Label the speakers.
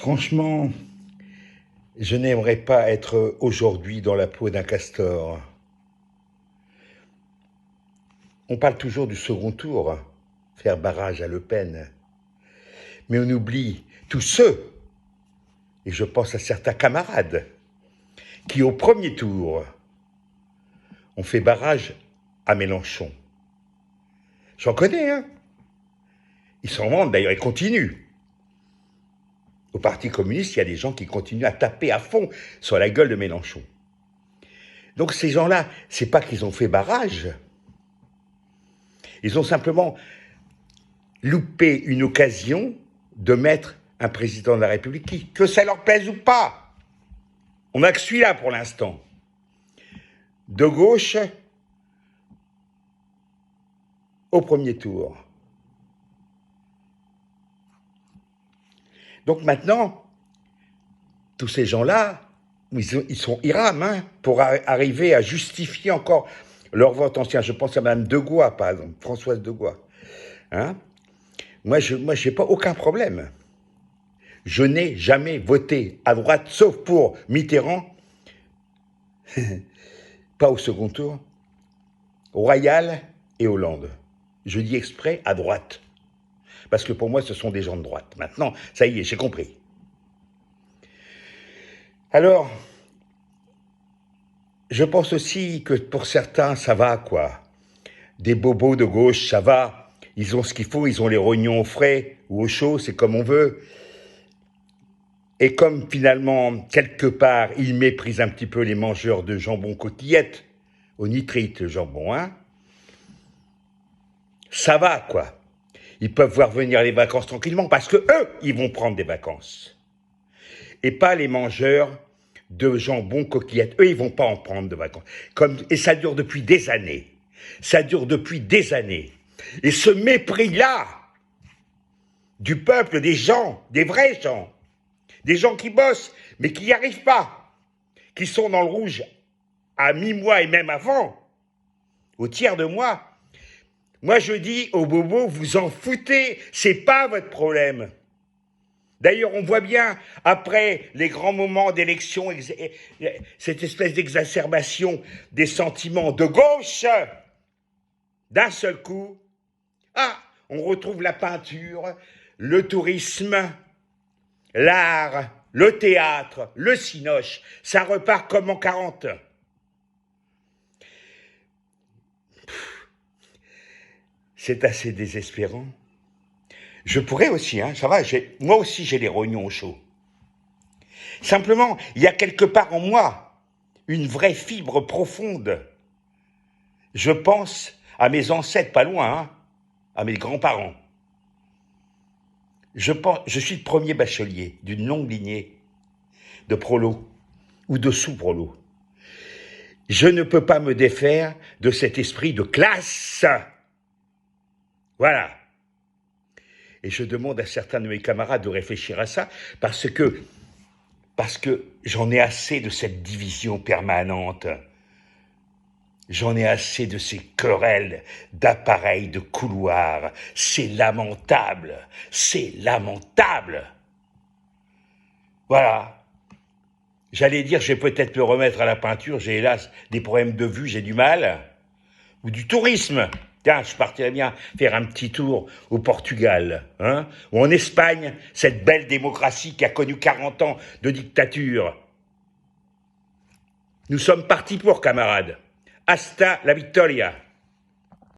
Speaker 1: Franchement, je n'aimerais pas être aujourd'hui dans la peau d'un castor. On parle toujours du second tour, faire barrage à Le Pen. Mais on oublie tous ceux, et je pense à certains camarades, qui au premier tour ont fait barrage à Mélenchon. J'en connais, hein. Ils s'en vendent, d'ailleurs, ils continuent. Au Parti communiste, il y a des gens qui continuent à taper à fond sur la gueule de Mélenchon. Donc ces gens-là, c'est pas qu'ils ont fait barrage. Ils ont simplement loupé une occasion de mettre un président de la République, que ça leur plaise ou pas. On n'a que celui-là pour l'instant. De gauche au premier tour. Donc maintenant, tous ces gens-là, ils rament hein, pour arriver à justifier encore leur vote ancien. Je pense à Mme Degois, par exemple, Françoise Degois. Hein? Moi, je n'ai pas aucun problème. Je n'ai jamais voté à droite, sauf pour Mitterrand, pas au second tour, Royal et Hollande. Je dis exprès à droite. Parce que pour moi, ce sont des gens de droite. Maintenant, ça y est, j'ai compris. Alors, je pense aussi que pour certains, ça va, quoi. Des bobos de gauche, ça va. Ils ont ce qu'il faut, ils ont les rognons au frais ou au chaud, c'est comme on veut. Et comme finalement, quelque part, ils méprisent un petit peu les mangeurs de jambon côtillette, au nitrite, le jambon, hein, ça va, quoi. Ils peuvent voir venir les vacances tranquillement parce que eux, ils vont prendre des vacances. Et pas les mangeurs de jambon coquillette. Eux, ils vont pas en prendre de vacances. Et ça dure depuis des années. Ça dure depuis des années. Et ce mépris-là du peuple, des gens, des vrais gens, des gens qui bossent, mais qui n'y arrivent pas, qui sont dans le rouge à mi-mois et même avant, au tiers de mois. Moi, je dis aux bobos, vous en foutez, c'est pas votre problème. D'ailleurs, on voit bien, après les grands moments d'élection, cette espèce d'exacerbation des sentiments de gauche, d'un seul coup, on retrouve la peinture, le tourisme, l'art, le théâtre, le cinoche. Ça repart comme en 40. C'est assez désespérant. Je pourrais aussi, hein, ça va, moi aussi j'ai les rognons au chaud. Simplement, il y a quelque part en moi une vraie fibre profonde. Je pense à mes ancêtres, pas loin, hein, à mes grands-parents. Je suis le premier bachelier d'une longue lignée de prolos ou de sous-prolos. Je ne peux pas me défaire de cet esprit de classe. Voilà. Et je demande à certains de mes camarades de réfléchir à ça parce que j'en ai assez de cette division permanente. J'en ai assez de ces querelles d'appareils de couloir. C'est lamentable. C'est lamentable. Voilà. J'allais dire, je vais peut-être me remettre à la peinture. J'ai hélas des problèmes de vue, j'ai du mal. Ou du tourisme. Tiens, je partirais bien faire un petit tour au Portugal, hein, ou en Espagne, cette belle démocratie qui a connu 40 ans de dictature. Nous sommes partis pour, camarades. Hasta la victoria.